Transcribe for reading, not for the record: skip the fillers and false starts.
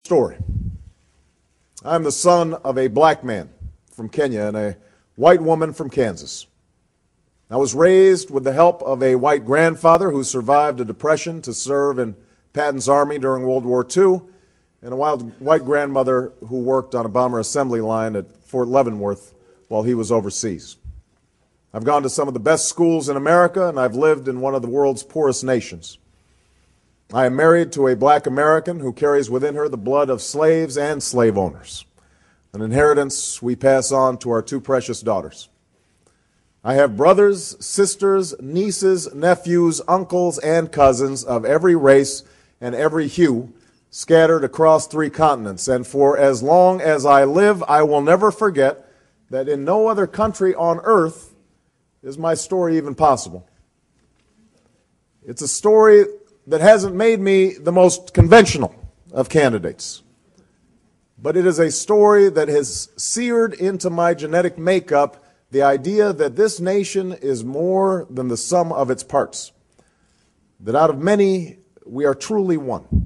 Story. I'm the son of a black man from Kenya and a white woman from Kansas. I was raised with the help of a white grandfather who survived a depression to serve in Patton's army during World War II, and a white grandmother who worked on a bomber assembly line at Fort Leavenworth while he was overseas. I've gone to some of the best schools in America, and I've lived in one of the world's poorest nations. I am married to a black American who carries within her the blood of slaves and slave owners, an inheritance we pass on to our two precious daughters. I have brothers, sisters, nieces, nephews, uncles, and cousins of every race and every hue scattered across 3 continents, and for as long as I live, I will never forget that in no other country on earth is my story even possible. It's a story that hasn't made me the most conventional of candidates, but it is a story that has seared into my genetic makeup the idea that this nation is more than the sum of its parts, that out of many we are truly one.